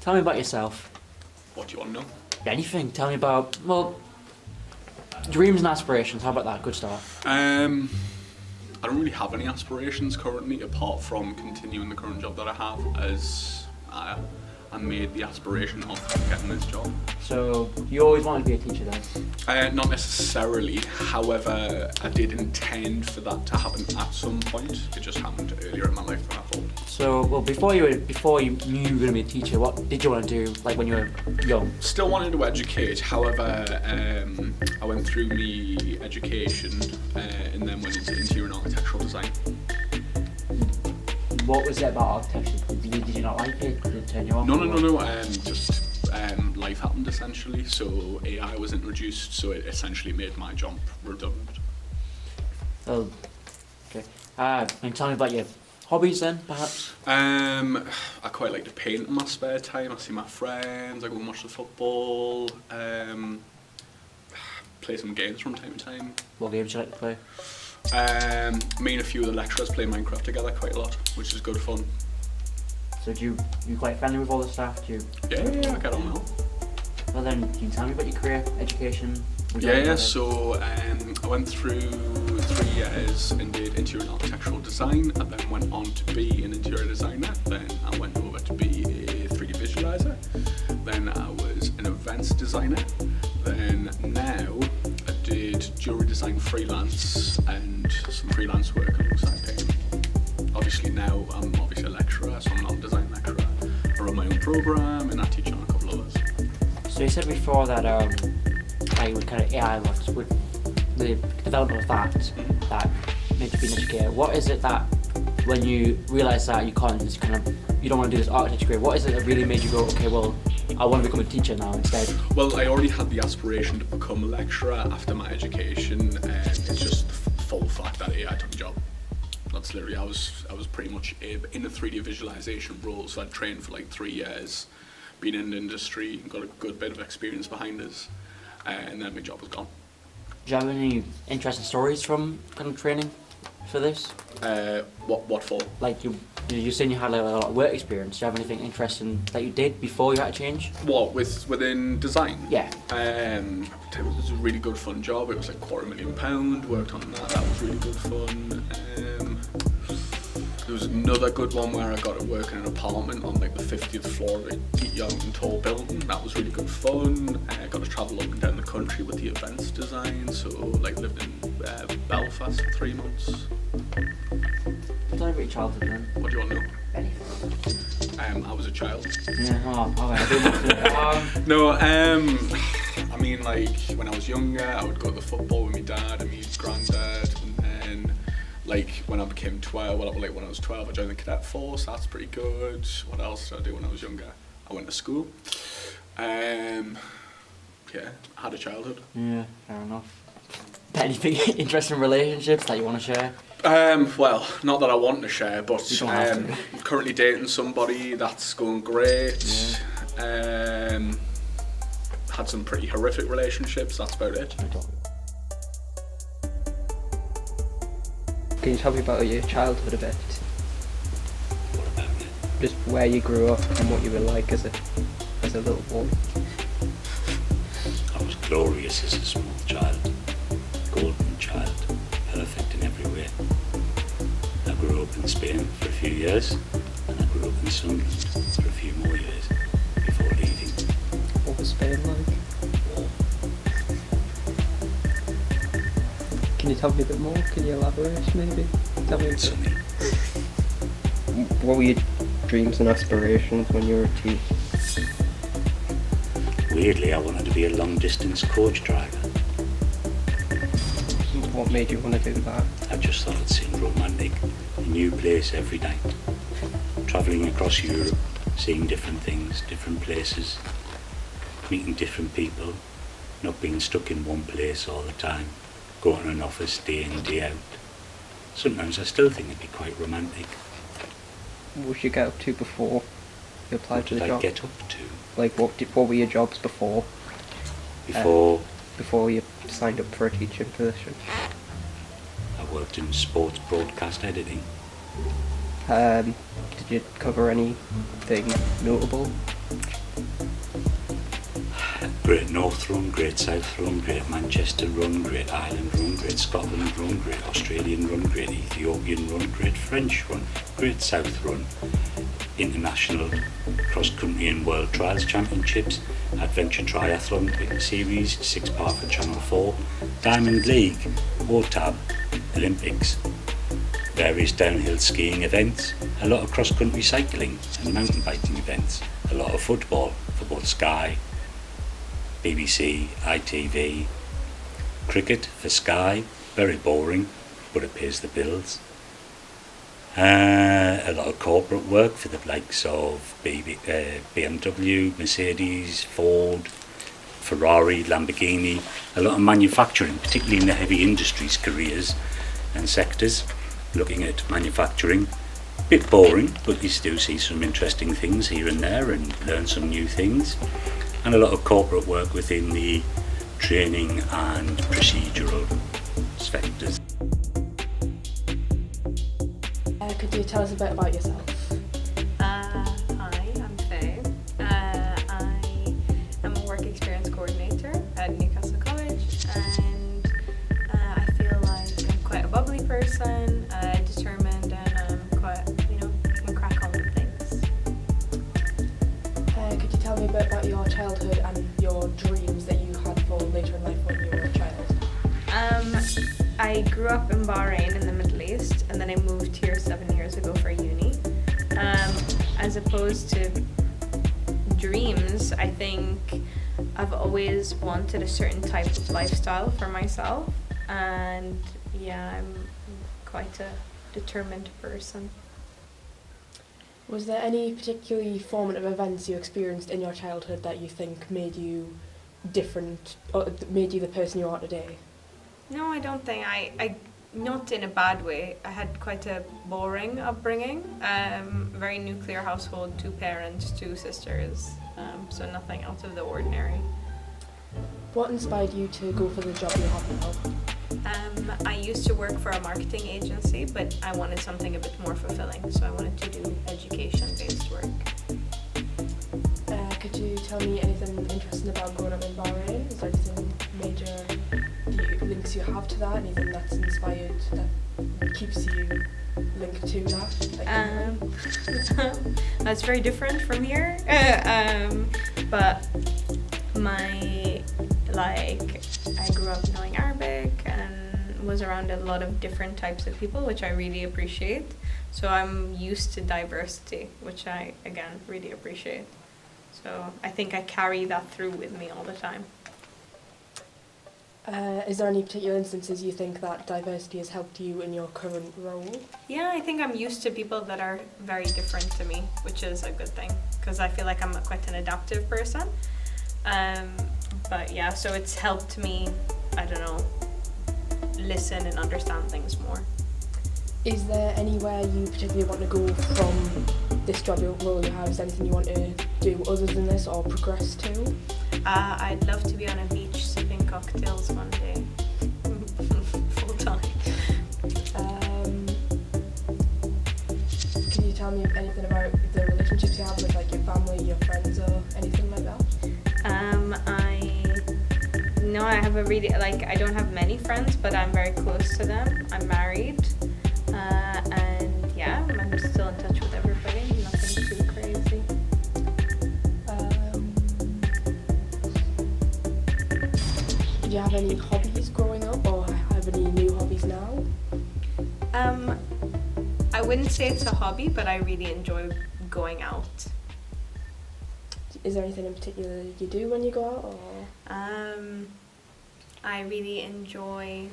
Tell me about yourself. What do you want to know? Anything. Tell me about, well, dreams and aspirations. How about that? Good start. I don't really have any aspirations currently, apart from continuing the current job that I have, as I made the aspiration of getting this job. So, you always wanted to be a teacher then? Not necessarily, however, I did intend for that to happen at some point. It just happened earlier in my life than I thought. So, well, before you knew you were going to be a teacher, what did you want to do, like when you were young? Still wanted to educate, however, I went through my education and then went into interior and architectural design. What was it about architecture? Did you not like it? Did it turn you off? No. Just life happened essentially. So AI was introduced, so it essentially made my job redundant. Oh, okay. And tell me about your hobbies then, perhaps? I quite like to paint in my spare time. I see my friends. I go and watch the football. Play some games from time to time. What games do you like to play? Me and a few of the lecturers play Minecraft together quite a lot, which is good fun. So you quite friendly with all the staff? Yeah, I get on well. Well then, can you tell me about your career, education? So I went through 3 years and did interior and architectural design. I then went on to be an interior designer. Then I went over to be a 3D visualizer. Then I was an events designer. Then now I did jewellery design freelance and some freelance work alongside painting. Obviously now I'm obviously a lecturer, so I'm not a design lecturer. I run my own programme and I teach on a couple of others. So you said before that like with kind of AI works, with the development of that made you be an educator. What is it that when you realise that you can't just you don't want to do this architecture career, what is it that really made you go, okay, well, I want to become a teacher now instead? Well, I already had the aspiration to become a lecturer after my education, and it's just the full fact that AI took the job. That's literally, I was pretty much in a 3D visualization role, so I'd trained for like 3 years, been in the industry, got a good bit of experience behind us, and then my job was gone. Do you have any interesting stories from kind of training for this? What for? Like you're saying you had like a lot of work experience. Do you have anything interesting that you did before you had to change? What, within design? Yeah. It was a really good fun job. It was like £250,000, worked on that, that was really good fun. There was another good one where I got to work in an apartment on like the 50th floor of a young and tall building. That was really good fun. I got to travel up and down the country with the events design, so like lived in Belfast for 3 months. Tell me about your childhood then. What do you want to know? Anything. I was a child. Yeah, alright, I do No, I mean, like when I was younger, I would go to the football with my dad and my granddad, and then like when I became 12, when I was 12, I joined the cadet force. That's pretty good. What else did I do when I was younger? I went to school. Yeah, I had a childhood. Yeah, fair enough. Anything interesting relationships that you want to share? Well, not that I want to share, but You don't have to. I'm currently dating somebody. That's going great. Yeah. Had some pretty horrific relationships. That's about it. Can you tell me about your childhood a bit? What about it? Just where you grew up and what you were like as a little boy. I was glorious as a small child, golden child, perfect in every way. I grew up in Spain for a few years, and I grew up in Sunderland for a few more years before leaving. What was Spain like? Can you tell me a bit more? Can you elaborate maybe? Tell me a bit. Sunny. What were your dreams and aspirations when you were a teen? Weirdly, I wanted to be a long-distance coach driver. What made you want to do that? I just thought it seemed romantic. A new place every night. Travelling across Europe, seeing different things, different places, meeting different people, not being stuck in one place all the time, going to an office day in, day out. Sometimes I still think it'd be quite romantic. What did you get up to before you applied What for the did I job? get up to? Like what were your jobs before Before you signed up for a teaching position? I worked in sports broadcast editing. Did you cover anything notable? Did you Great North Run, Great South Run, Great Manchester Run, Great Ireland Run, Great Scotland Run, Great Australian Run, Great Ethiopian Run, Great French Run, Great South Run, International Cross Country and World Trials Championships, Adventure Triathlon Series, 6-part for Channel 4, Diamond League, OTAB, Olympics, various downhill skiing events, a lot of cross country cycling and mountain biking events, a lot of football for both Sky, BBC, ITV, cricket for Sky, very boring, but it pays the bills. A lot of corporate work for the likes of BMW, Mercedes, Ford, Ferrari, Lamborghini, a lot of manufacturing, particularly in the heavy industries careers and sectors, looking at manufacturing. Bit boring, but you still see some interesting things here and there and learn some new things. And a lot of corporate work within the training and procedural sectors. Could you tell us a bit about yourself? Hi, I'm Faye. I am a work experience coordinator at Newcastle College, and I feel like I'm quite a bubbly person, determined, and I'm quite, can crack on with things. Could you tell me a bit about your childhood and your dreams that you had for later in life when you were a child? I grew up in Bahrain in the Middle East, and then I moved here 7 years ago for uni. As opposed to dreams, I think I've always wanted a certain type of lifestyle for myself, and yeah, I'm quite a determined person. Was there any particularly formative events you experienced in your childhood that you think made you different, or made you the person you are today? No, I don't think. I not in a bad way. I had quite a boring upbringing. Very nuclear household, 2 parents, 2 sisters, so nothing out of the ordinary. What inspired you to go for the job you have now? I used to work for a marketing agency, but I wanted something a bit more fulfilling, so I wanted to do education-based work. Could you tell me anything interesting about growing up in Bahrain? Is there anything major links you have to that? Anything that's inspired, that keeps you linked to that? That's very different from here. But I grew up knowing Arabic and was around a lot of different types of people, which I really appreciate. So I'm used to diversity, which I, again, really appreciate. So I think I carry that through with me all the time. Is there any particular instances you think that diversity has helped you in your current role? Yeah, I think I'm used to people that are very different to me, which is a good thing, because I feel like I'm quite an adaptive person. But yeah, so it's helped me, listen and understand things more. Is there anywhere you particularly want to go from this job role you have? Is there anything you want to do other than this or progress to? I'd love to be on a beach sipping cocktails one day, full time. Can you tell me anything about the relationships you have with your family, your friends, or anything like that? I have a really, I don't have many friends, but I'm very close to them. I'm married, and yeah, I'm still in touch with everybody, nothing too crazy. Did you have any hobbies growing up, or have any new hobbies now? I wouldn't say it's a hobby, but I really enjoy going out. Is there anything in particular you do when you go out, or? I really enjoy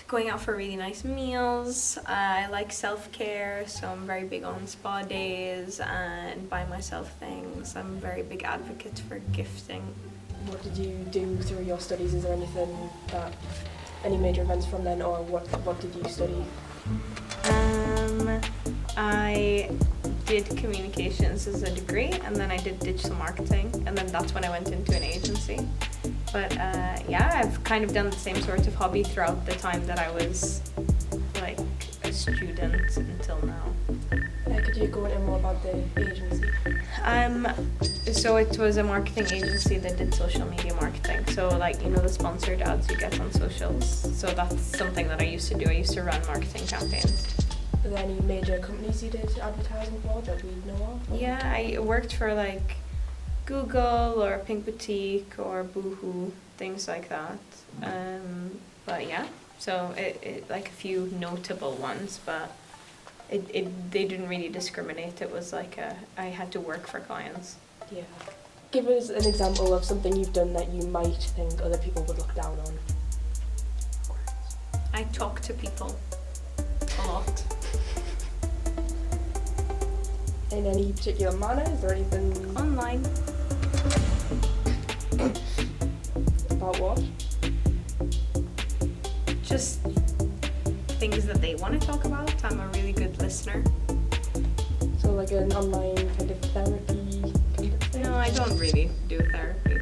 going out for really nice meals. I like self-care, so I'm very big on spa days and buy myself things. I'm a very big advocate for gifting. What did you do through your studies? Is there anything any major events from then, or what did you study? I did communications as a degree, and then I did digital marketing, and then that's when I went into an agency. But I've kind of done the same sort of hobby throughout the time that I was a student until now. Could Could you go into more about the agency? So it was a marketing agency that did social media marketing. So like, you know, the sponsored ads you get on socials. So that's something that I used to do. I used to run marketing campaigns. Are there any major companies you did advertising for that we know of? Yeah, I worked for like Google or Pink Boutique or Boohoo, things like that. But yeah, so it like a few notable ones, but they didn't really discriminate. It was like I had to work for clients. Yeah. Give us an example of something you've done that you might think other people would look down on. I talk to people a lot. In any particular manner? Is there anything Online. about what? Just things that they want to talk about. I'm a really good listener. So like an online kind of therapy kind of thing? No, I don't really do therapy.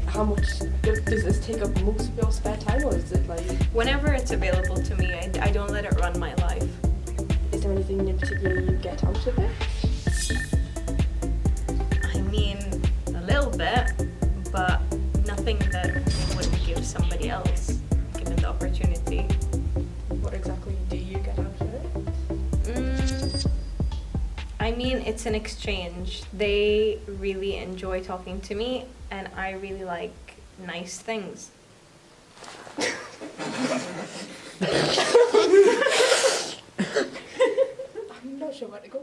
How much does this take up most of your spare time, or is it like... Whenever it's available to me, I don't let it run my life. Is there anything in particular you get out of it? I mean, a little bit, but nothing that I wouldn't give somebody else, given the opportunity. What exactly do you get out of it? I mean, it's an exchange. They really enjoy talking to me, and I really like nice things. I'm not sure where to go